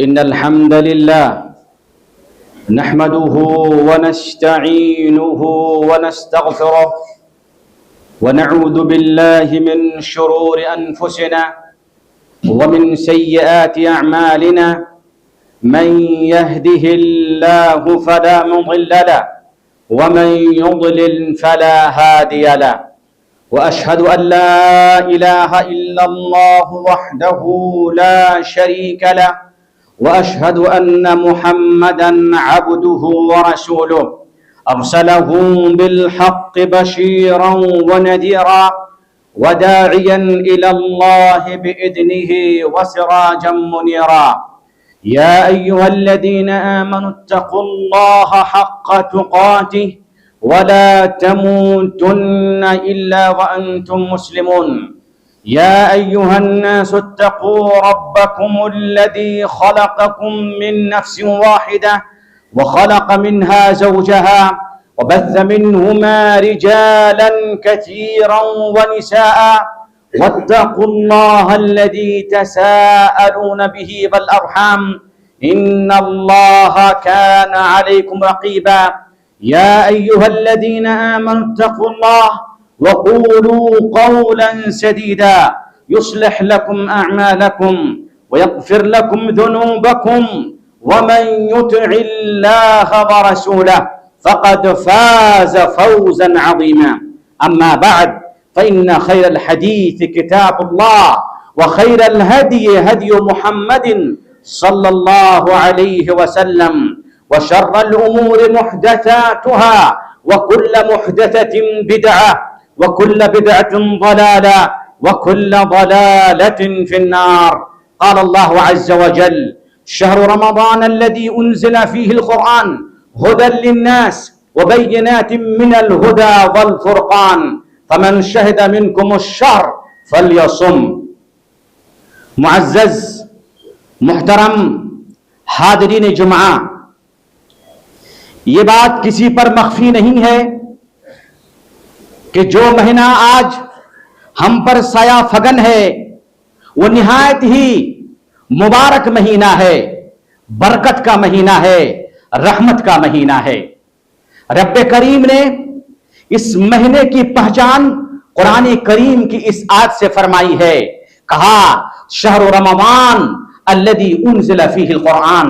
إن الحمد لله نحمده ونستعينه ونستغفره ونعوذ بالله من شرور أنفسنا ومن سيئات أعمالنا من يهده الله فلا مضل له ومن يضلل فلا هادي له وأشهد أن لا إله إلا الله وحده لا شريك له وأشهد أن محمدًا عبده ورسوله أرسله بالحق بشيرًا ونذيرًا وداعيًا إلى الله بإذنه وسراجًا منيرًا يا أيها الذين آمنوا اتقوا الله حق تقاته ولا تموتن إلا وأنتم مسلمون يا أيها الناس اتقوا ربكم الذي خلقكم من نفس واحدة وخلق منها زوجها وبث منهما رجالا كثيرا ونساء واتقوا الله الذي تساءلون به والأرحام إن الله كان عليكم رقيبا يا أيها الذين آمنوا اتقوا الله وقولوا قولا سديدا يصلح لكم أعمالكم ويغفر لكم ذنوبكم ومن يطع الله ورسوله فقد فاز فوزا عظيما أما بعد فإن خير الحديث كتاب الله وخير الهدي هدي محمد صلى الله عليه وسلم وشر الأمور محدثاتها وكل محدثة بدعة وكل بدعة ضلالة وكل ضلالة في النار قال الله عز وجل شهر رمضان الذي أنزل فيه القرآن هدى للناس وبينات من الهدى والفرقان فمن شهد منكم الشهر فليصم معزز محترم حاضرین جمعہ، یہ بات کسی پر مخفی نہیں ہے کہ جو مہینہ آج ہم پر سایہ فگن ہے وہ نہایت ہی مبارک مہینہ ہے، برکت کا مہینہ ہے، رحمت کا مہینہ ہے۔ رب کریم نے اس مہینے کی پہچان قرآن کریم کی اس آیت سے فرمائی ہے، کہا شہر رمضان الذی انزل فیہ القرآن،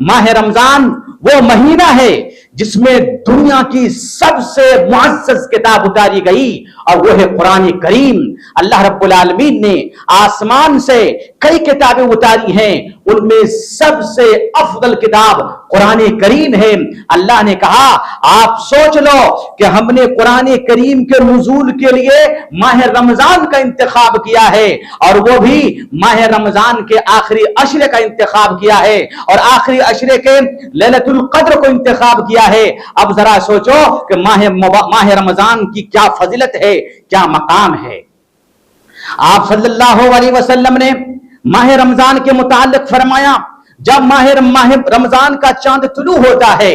ماہ رمضان وہ مہینہ ہے جس میں دنیا کی سب سے معزز کتاب اتاری گئی اور وہ ہے قرآن کریم۔ اللہ رب العالمین نے آسمان سے کئی کتابیں اتاری ہیں، ان میں سب سے افضل کتاب قرآن کریم ہے۔ اللہ نے کہا آپ سوچ لو کہ ہم نے قرآن کریم کے نزول کے لیے ماہ رمضان کا انتخاب کیا ہے، اور وہ بھی ماہ رمضان کے آخری عشرے کا انتخاب کیا ہے، اور آخری عشرے کے لیلۃ القدر کو انتخاب کیا ہے۔ اب ذرا سوچو کہ ماہ رمضان کی کیا فضیلت ہے، کیا مقام ہے۔ آپ صلی اللہ علیہ وسلم نے ماہ رمضان کے متعلق فرمایا جب ماہ رمضان کا چاند طلوع ہوتا ہے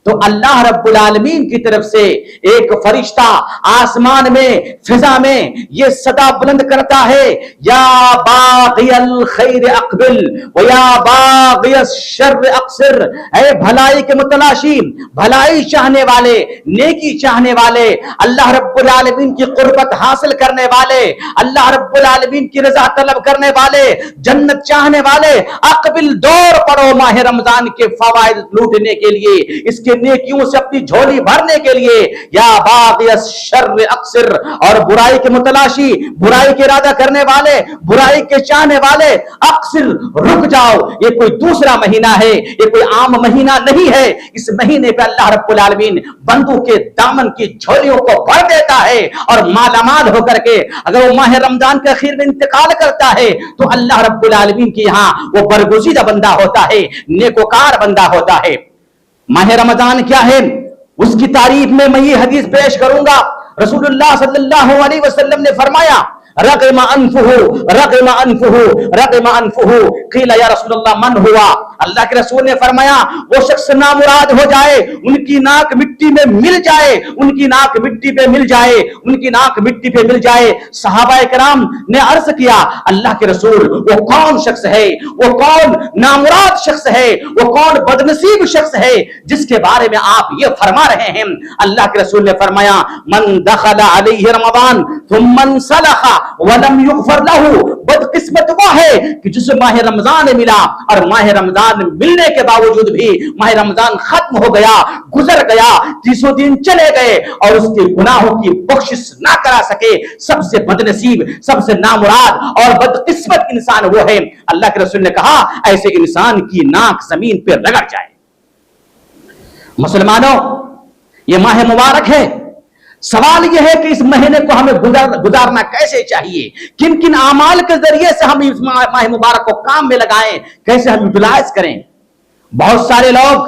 تو اللہ رب العالمین کی طرف سے ایک فرشتہ آسمان میں فضا میں یہ صدا بلند کرتا ہے، یا باغی الخیر اقبل ویا باغی الشر اقصر، اے بھلائی کے متلاشی، بھلائی چاہنے والے، نیکی چاہنے والے، اللہ رب العالمین کی قربت حاصل کرنے والے، اللہ رب العالمین کی رضا طلب کرنے والے، جنت چاہنے والے، اقبل دور پڑو ماہ رمضان کے فوائد لوٹنے کے لیے، اس کے نیکیوں سے اپنی جھولی بھرنے کے لیے۔ یا باغی الشر اقصر، اور برائی کے متلاشی، برائی کے ارادہ کرنے والے، برائی کے چاہنے والے، اقصر رک جاؤ۔ یہ کوئی دوسرا مہینہ ہے، یہ کوئی عام مہینہ نہیں ہے۔ اس مہینے پہ اللہ رب العالمین بندوں کے دامن کی جھولیوں کو بھر دیتا ہے، اور مالا مال ہو کر کے اگر وہ ماہ رمضان کے اخیر میں انتقال کرتا ہے تو اللہ رب العالمین کے یہاں وہ برگزیدہ بندہ ہوتا ہے، نیکوکار بندہ ہوتا ہے۔ ماہ رمضان کیا ہے، اس کی تعریف میں یہ حدیث پیش کروں گا۔ رسول اللہ صلی اللہ علیہ وسلم نے فرمایا رغم انفہ رغم انفہ رغم انفہ قیل یا رسول اللہ من ہوا؟ اللہ کے رسول نے فرمایا وہ شخص نامراد ہو جائے، ان کی ناک مٹی میں مل جائے، ان کی ناک مٹی پہ مل جائے، ان کی ناک مٹی پہ مل جائے۔ صحابہ کرام نے عرض کیا اللہ کے رسول وہ کون شخص ہے، وہ کون نامراد شخص ہے، وہ کون بدنصیب شخص ہے جس کے بارے میں آپ یہ فرما رہے ہیں؟ اللہ کے رسول نے فرمایا من دخل علیہ رمضان ثم انسلخ ولم یغفر له، بدقسمت وہ ہے کہ جسے ماہ رمضان ملا اور ماہ رمضان ملنے کے باوجود بھی ماہ رمضان ختم ہو گیا، گزر گیا، 30 دن چلے گئے اور اس کے گناہوں کی بخشش نہ کرا سکے۔ سب سے بدنصیب، سب سے نامراد اور بدقسمت انسان وہ ہے۔ اللہ کے رسول نے کہا ایسے انسان کی ناک زمین پہ رگڑ جائے۔ مسلمانوں یہ ماہ مبارک ہے، سوال یہ ہے کہ اس مہینے کو ہمیں گزارنا کیسے چاہیے، کن کن اعمال کے ذریعے سے ہم اس ماہ مبارک کو کام میں لگائیں، کیسے ہم یوٹیلائز کریں۔ بہت سارے لوگ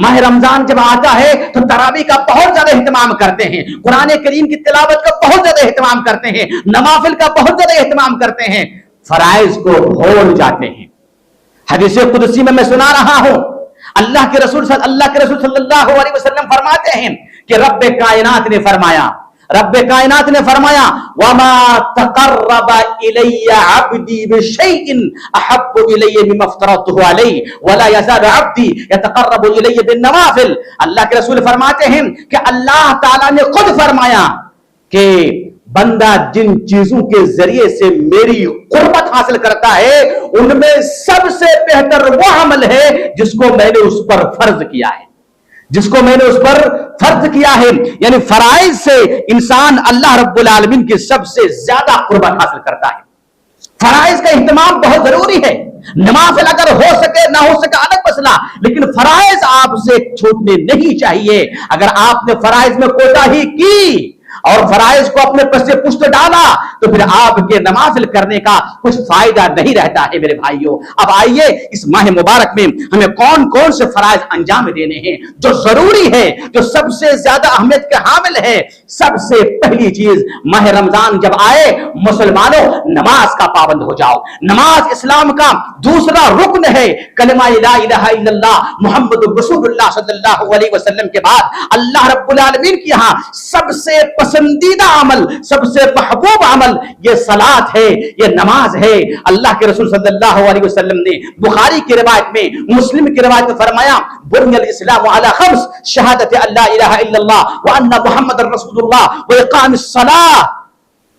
ماہ رمضان جب آتا ہے تو تراویح کا بہت زیادہ اہتمام کرتے ہیں، قرآن کریم کی تلاوت کا بہت زیادہ اہتمام کرتے ہیں، نوافل کا بہت زیادہ اہتمام کرتے ہیں، فرائض کو بھول جاتے ہیں۔ حدیث قدسی میں سنا رہا ہوں اللہ کے رسول صلی اللہ علیہ وسلم فرماتے ہیں کہ رب کائنات نے فرمایا وَمَا تَقَرَّبَ إِلَيَّ عَبْدِي بِشَيْءٍ أَحَبُّ إِلَيَّ مِمَّا افْتَرَضْتُهُ عَلَيْهِ وَلَا يَزَالُ عَبْدِي يَتَقَرَّبُ إِلَيَّ بِالنَّوَافِلِ۔ اللہ کے رسول فرماتے ہیں کہ اللہ تعالیٰ نے خود فرمایا کہ بندہ جن چیزوں کے ذریعے سے میری قربت حاصل کرتا ہے ان میں سب سے بہتر وہ عمل ہے جس کو میں نے اس پر فرض کیا ہے، یعنی فرائض سے انسان اللہ رب العالمین کی سب سے زیادہ قربت حاصل کرتا ہے۔ فرائض کا اہتمام بہت ضروری ہے، نوافل اگر ہو سکے نہ ہو سکے الگ مسئلہ، لیکن فرائض آپ سے چھوٹنے نہیں چاہیے۔ اگر آپ نے فرائض میں کوتاہی کی اور فرائض کو اپنے پس سے پشت ڈالا تو پھر آپ کے نوافل کرنے کا کچھ فائدہ نہیں رہتا ہے میرے بھائیوں۔ اب آئیے اس ماہ مبارک میں ہمیں کون کون سے فرائض انجام دینے ہیں جو ضروری ہے، جو سب سے زیادہ اہمیت کے حامل ہے۔ سب سے پہلی چیز ماہ رمضان جب آئے مسلمانوں نماز کا پابند ہو جاؤ۔ نماز اسلام کا دوسرا رکن ہے، کلمہ لا الہ الا اللہ محمد رسول اللہ صلی اللہ علیہ وسلم کے بعد اللہ رب العالمین کی یہاں سب سے پسندیدہ عمل، سب سے محبوب عمل یہ صلاۃ ہے، یہ نماز ہے۔ اللہ کے رسول صلی اللہ علیہ وسلم نے بخاری کی روایت میں، مسلم کی روایت میں فرمایا بنی الاسلام علی خمس شہادت ان لا الہ الا اللہ وان محمد رسول اللہ واقام الصلاۃ،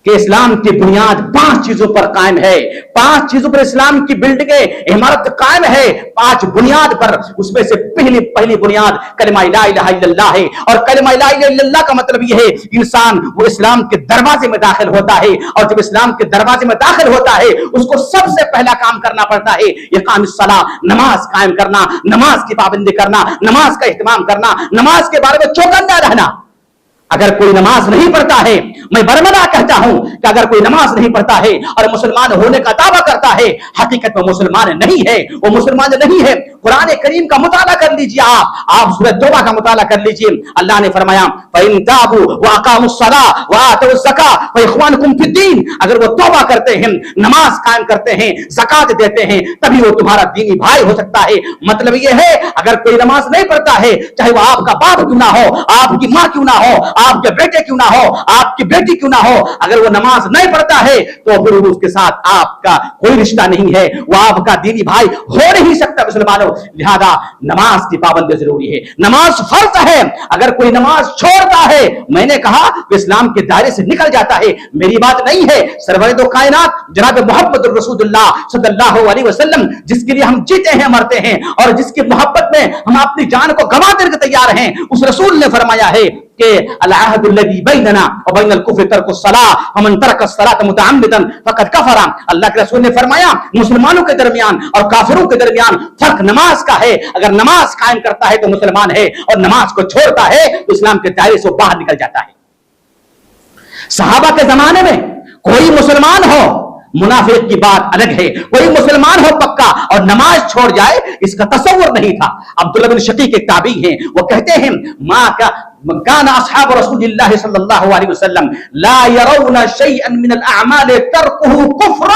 کہ اسلام کی بنیاد 5 چیزوں پر قائم ہے۔ 5 چیزوں پر اسلام کی بلڈنگ عمارت قائم ہے، 5 بنیاد پر۔ اس میں سے پہلی بنیاد کلمہ لا الہ الا اللہ ہے، اور کلمہ لا الہ الا اللہ کا مطلب یہ ہے انسان وہ اسلام کے دروازے میں داخل ہوتا ہے، اور جب اسلام کے دروازے میں داخل ہوتا ہے اس کو سب سے پہلا کام کرنا پڑتا ہے اقام الصلاۃ، نماز قائم کرنا، نماز کی پابندی کرنا، نماز کا اہتمام کرنا، نماز کے بارے میں چوکنا رہنا۔ اگر کوئی نماز نہیں پڑھتا ہے، میں برملا کہتا ہوں کہ اگر کوئی نماز نہیں پڑھتا ہے اور مسلمان ہونے کا دعویٰ کرتا ہے، حقیقت میں مسلمان نہیں ہے، وہ مسلمان نہیں ہے۔ قرآن کریم کا مطالعہ کر لیجیے، آپ سورہ توبہ کا مطالعہ کر لیجیے۔ اللہ نے فرمایا فَإِن تَابُوا وَأَقَامُوا الصَّلَاةَ وَآتَوُا الزَّكَاةَ فَإِخْوَانُكُمْ فِي الدِّينِ، اگر وہ توبہ کرتے ہیں، نماز قائم کرتے ہیں، زکات دیتے ہیں، تبھی وہ تمہارا دینی بھائی ہو سکتا ہے۔ مطلب یہ ہے اگر کوئی نماز نہیں پڑھتا ہے، چاہے وہ آپ کا باپ کیوں نہ ہو، آپ کی ماں کیوں نہ ہو، آپ کے بیٹے کیوں نہ ہو، آپ کی بیٹی کیوں نہ ہو، اگر وہ نماز نہیں پڑھتا ہے تو پھر اس کے ساتھ آپ کا کوئی رشتہ نہیں ہے، وہ آپ کا دینی بھائی ہو نہیں سکتا۔ مسلمانوں لہذا نماز کی پابندی ضروری ہے، نماز فرض ہے۔ اگر کوئی نماز چھوڑتا ہے، میں نے کہا وہ اسلام کے دائرے سے نکل جاتا ہے، میری بات نہیں ہے۔ سرور دو کائنات جناب محمد رسول اللہ صلی اللہ علیہ وسلم جس کے لیے ہم جیتے ہیں مرتے ہیں اور جس کی محبت میں ہم اپنی جان کو گنوا دینے کے تیار ہیں، اس رسول نے فرمایا ہے کہ العہد الذی بیننا وبین الکفر ترک الصلاۃ ومن ترک الصلاۃ متعمدا فقد کفر۔ اللہ کے رسول نے فرمایا مسلمانوں کے درمیان اور کافروں کے درمیان فرق نماز کا ہے، اگر نماز قائم کرتا ہے تو مسلمان ہے، اور نماز کو چھوڑتا ہے تو اسلام کے دائرے سے باہر نکل جاتا ہے۔ صحابہ کے زمانے میں کوئی مسلمان ہو، منافق کی بات الگ ہے، کوئی مسلمان ہو پکا اور نماز چھوڑ جائے اس کا تصور نہیں تھا۔ عبداللہ بن شقیق ایک تابعی ہیں، وہ کہتے ہیں ماں کا كان اصحاب رسول الله صلى الله عليه وسلم لا يرون شيئا من الاعمال تركه كفر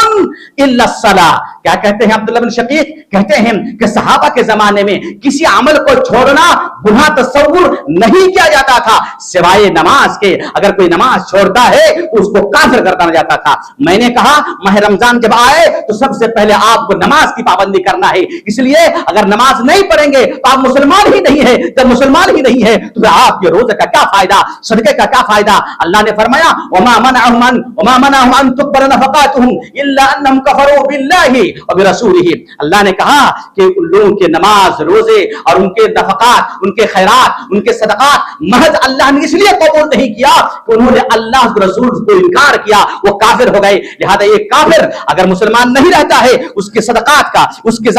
الا الصلاة. کیا کہتے ہیں عبداللہ بن شقیق؟ کہتے ہیں کہ صحابہ کے زمانے میں کسی عمل کو چھوڑنا گناہ تصور نہیں کیا جاتا تھا سوائے نماز کے. اگر کوئی نماز چھوڑتا ہے تو اس کو کافر کر دیا جاتا تھا. میں نے کہا ماہ رمضان جب آئے تو سب سے پہلے آپ کو نماز کی پابندی کرنا ہے. اس لیے اگر نماز نہیں پڑھیں گے تو آپ مسلمان ہی نہیں ہے. جب مسلمان ہی نہیں ہے تو آپ کے روزے کا کیا فائدہ, صدقے کا کیا فائدہ؟ اللہ نے فرمایا وما منعهم ان تقبل نفقاتهم الا انهم كفروا بالله وبرسوله. اللہ نے کہا کہ ان لوگوں کے نماز, روزے اور ان کے نفقات, ان کے خیرات, ان کے صدقات محض اللہ نے اس لیے قبول نہیں کیا کہ انہوں نے اللہ کے رسول کو انکار کیا, وہ کافر ہو گئے. لہذا یہ کافر اگر مسلمان نہیں رہتا ہے اس کے صدقات کا, اس کے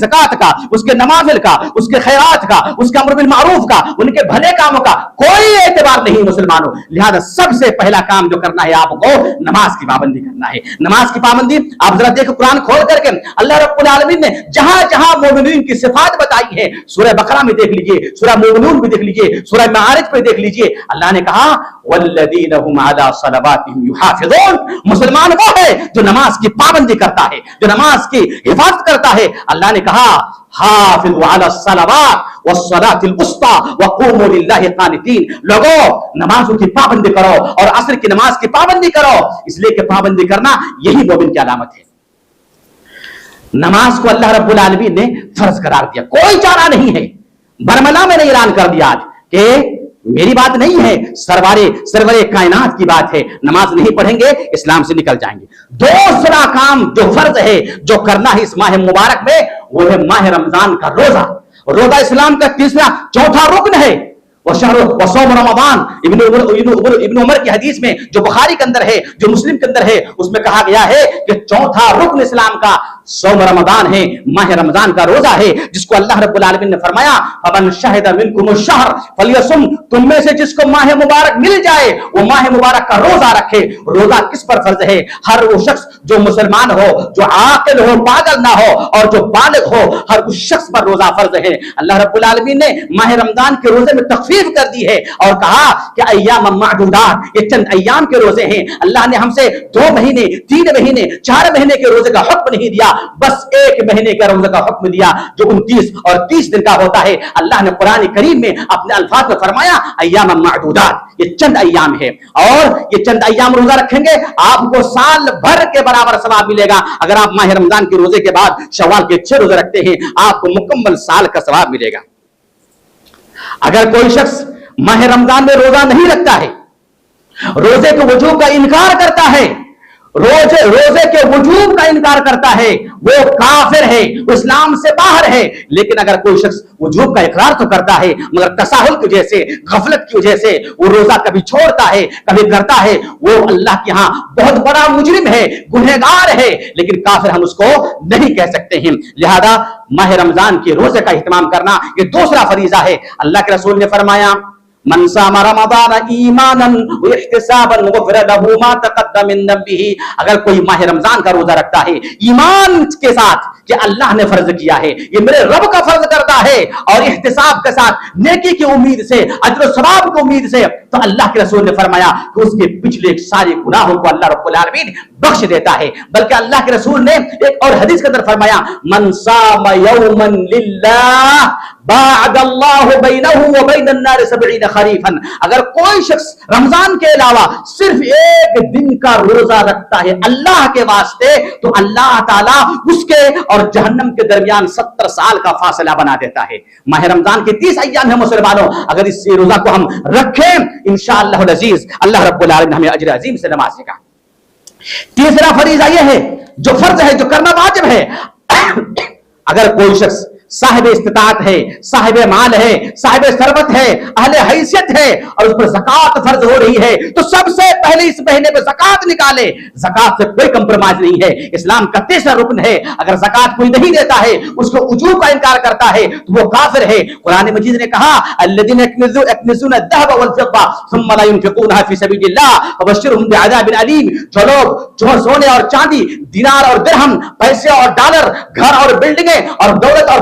زکات کا, اس کے نوافل کا, اس کے خیرات کا, اس کے امر بالمعروف کا, ان کے بھلے کاموں کا کوئی اعتبار نہیں مسلمانوں. لہذا سب سے پہلا کام جو کرنا ہے آپ کو نماز کی پابندی کرنا ہے. نماز کی پابندی آپ ذرا دیکھو قرآن کھول کر کے اللہ رب العالمین نے جہاں جہاں مومنین کی صفات بتائی ہے, سورہ بقرہ میں دیکھ لیجئے, سورہ مومنون میں دیکھ لیجئے, سورہ معارج میں دیکھ لیجئے, اللہ نے کہا والذین هم علی صلواتهم یحافظون. مسلمان وہ ہے جو نماز کی پابندی کرتا ہے, جو نماز کی حفاظت کرتا ہے. اللہ نے کہا حافظوا علی الصلوات والصلاة الوسطى وقوموا للہ قانتین. لوگوں نمازوں کی پابندی کرو اور عصر کی نماز کی پابندی کرو, اس لیے کہ پابندی کرنا یہی مومن کی علامت ہے. نماز کو اللہ رب العالمین نے فرض قرار دیا, کوئی چارہ نہیں ہے. برملا میں نے اعلان کر دیا آج کہ میری بات نہیں ہے, سرور کائنات کی بات ہے. نماز نہیں پڑھیں گے اسلام سے نکل جائیں گے. دوسرا کام جو فرض ہے, جو کرنا ہے اس ماہ مبارک میں, وہ ہے ماہ رمضان کا روزہ. روزہ اسلام کا چوتھا رکن ہے. وصوم رمضان, ابن عمر کی حدیث میں جو بخاری کے اندر ہے, جو مسلم کے اندر ہے, اس میں کہا گیا ہے کہ چوتھا رکن اسلام کا صوم رمضان ہے, ماہ رمضان کا روزہ ہے, جس کو اللہ رب العالمین نے فرمایا فمن شہد منکم الشہر فلیصم. تم میں سے جس کو ماہ مبارک مل جائے وہ ماہ مبارک کا روزہ رکھے. روزہ کس پر فرض ہے؟ ہر وہ شخص جو مسلمان ہو, جو عاقل ہو, پاگل نہ ہو, اور جو بالغ ہو, ہر اس شخص پر روزہ فرض ہے. اللہ رب العالمین نے ماہ رمضان کے روزے میں تخفیف کر دی ہے اور کہا کہ ایام معدودات, یہ چند ایام کے روزے ہیں. اللہ نے ہم سے 2 مہینے, 3 مہینے, 4 مہینے کے روزے کا حکم نہیں دیا, بس 1 مہینے کا روزے کا حکم دیا جو 29 اور 30 دن کا ہوتا ہے. اللہ نے قرآن کریم میں اپنے الفاظ میں فرمایا ایام معدودات, یہ چند ایام ہے, اور یہ چند ایام روزہ رکھیں گے آپ کو سال بھر کے برابر ثواب ملے گا. اگر آپ ماہ رمضان کے روزے کے بعد شوال کے 6 روزے رکھتے ہیں آپ کو مکمل سال کا ثواب ملے گا. اگر کوئی شخص ماہ رمضان میں روزہ نہیں رکھتا ہے, روزے کے وجوب کا انکار کرتا ہے, روزے کے وجوب کا انکار کرتا ہے, وہ کافر ہے, اسلام سے باہر ہے. لیکن اگر کوئی شخص وجوب کا اقرار تو کرتا ہے مگر تساہل کی وجہ سے, غفلت کی وجہ سے وہ روزہ کبھی چھوڑتا ہے کبھی کرتا ہے, وہ اللہ کے ہاں بہت بڑا مجرم ہے, گنہگار ہے, لیکن کافر ہم اس کو نہیں کہہ سکتے ہیں. لہذا ماہ رمضان کے روزے کا اہتمام کرنا یہ دوسرا فریضہ ہے. اللہ کے رسول نے فرمایا من صام رمضان ایمانا واحتسابا غفر له ما تقدم من ذنبه. اگر کوئی ماہ رمضان کا روزہ رکھتا ہے ایمان کے ساتھ کہ اللہ نے فرض کیا ہے, یہ میرے رب کا فرض کرتا ہے, اور احتساب کے ساتھ نیکی کی امید سے, اجر و ثواب کی امید سے, تو اللہ کے رسول نے فرمایا کہ اس کے پچھلے سارے گناہوں کو اللہ رب العالمین بخش دیتا ہے. بلکہ اللہ کے رسول نے ایک اور حدیث کے اندر فرمایا من صام یوما للہ باعد اللہ بینہ وبین النار 70 خریفا. اگر کوئی شخص رمضان کے علاوہ صرف 1 دن کا روزہ رکھتا ہے اللہ کے واسطے, تو اللہ تعالیٰ اس کے اور جہنم کے درمیان 70 سال کا فاصلہ بنا دیتا ہے. ماہ رمضان کے 30 ایام ہیں مسلمانوں, اگر اس روزہ کو ہم رکھیں انشاءاللہ العزیز اللہ رب العالمین ہمیں اجر عظیم سے نوازے گا. تیسرا فریضہ یہ ہے جو فرض ہے, جو کرنا واجب ہے. اگر کوئی شخص صاحب استطاعت ہے, صاحب مال ہے, صاحب ثروت ہے, اہل حیثیت ہے, اور اس پر زکات فرض ہو رہی ہے, تو سب سے پہلے اس مہینے میں زکات نکالے. زکات سے کوئی کمپرومائز نہیں ہے, اسلام کا تیسرا رکن ہے. اگر زکات کوئی نہیں دیتا ہے, اس کو وجوب کا انکار کرتا ہے, تو وہ کافر ہے. قرآن مجید نے کہا الذين يكنزون الذهب والفضة ثم لا ينفقونها في سبيل الله فبشرهم بعذاب أليم. جو لوگ سونے اور چاندی, دینار اور درہم, پیسے اور ڈالر, گھر اور بلڈنگیں اور دولت اور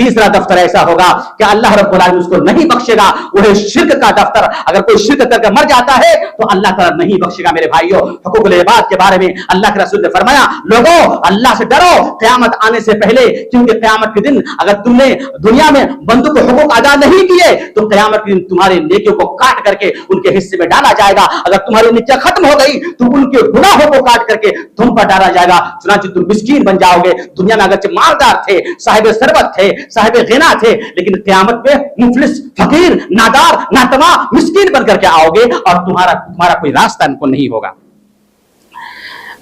تیسرا دفتر ایسا ہوگا کہ اللہ رب العالمین اس کو نہیں بخشے گا، وہ ہے شرک کا دفتر۔ اگر کوئی شرک کر کے مر جاتا ہے تو اللہ تعالیٰ نہیں بخشے گا۔ میرے بھائیوں، حقوق العباد کے بارے میں اللہ کے رسول نے فرمایا، لوگوں اللہ سے ڈرو قیامت آنے سے پہلے، کیونکہ قیامت کے دن اگر تم نے دنیا میں بندوں کے حقوق ادا نہیں کیے تو قیامت کے دن تمہارے نیکیوں کو کاٹ کر کے ان کے حصے میں ڈالا جائے گا۔ اگر تمہاری نیکیاں ختم ہو گئی تو ان کے گناہوں کو کاٹ کر کے تم پر ڈالا جائے گا، چنانچہ تم مسکین بن جاؤ گے۔ دنیا میں اگرچہ مالدار تھے، صاحب ثروت تھے، صاحب غنا تھے، لیکن قیامت میں مفلس، فقیر، نادار، ناتواں، مسکین بن کر کے آؤ گے اور تمہارا کوئی راستہ ان کو نہیں ہوگا۔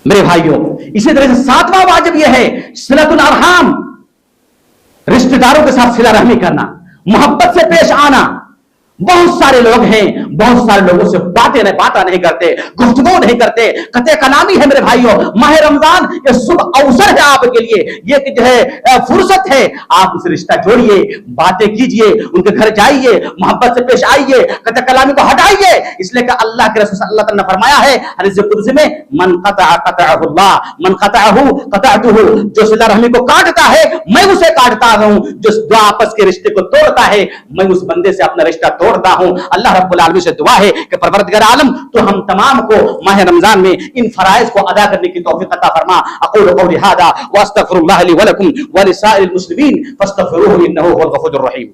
میرے بھائیوں، اسی طرح سے ساتواں واجب یہ ہے صلۃ الارحام، رشتہ داروں کے ساتھ صلہ رحمی کرنا، محبت سے پیش آنا۔ بہت سارے لوگ ہیں، بہت سارے لوگوں سے باتیں نہیں کرتے، گفتگو نہیں کرتے، قطع کلامی ہے۔ میرے بھائیوں، ماہ رمضان یہ صبح اوسر ہے آپ کے لیے، یہ کہ جو ہے فرصت ہے، آپ اسے رشتہ جوڑیے، باتیں کیجئے، ان کے گھر جائیے، محبت سے پیش آئیے، قطع کلامی کو ہٹائیے۔ اس لیے کہ اللہ کے رسول صلی اللہ علیہ وسلم نے فرمایا ہے حدیث قدسی میں، من قطع قطعہ اللہ، من قطعہ قطعتہ، جو صلہ رحمی کو کاٹتا ہے میں اسے کاٹتا ہوں، جو دو آپس کے رشتے کو توڑتا ہے میں اس بندے سے اپنا رشتہ توڑتا ہوں۔ اللہ رب العالمین سے دعا ہے کہ پروردگار عالم تو ہم تمام کو ماہ رمضان میں ان فرائض کو ادا کرنے کی توفیق عطا فرما۔ اقول قولی ھذا واستغفر اللہ لی ولکم ولسائر المسلمین فاستغفروہ انہ ھو الغفور الرحیم۔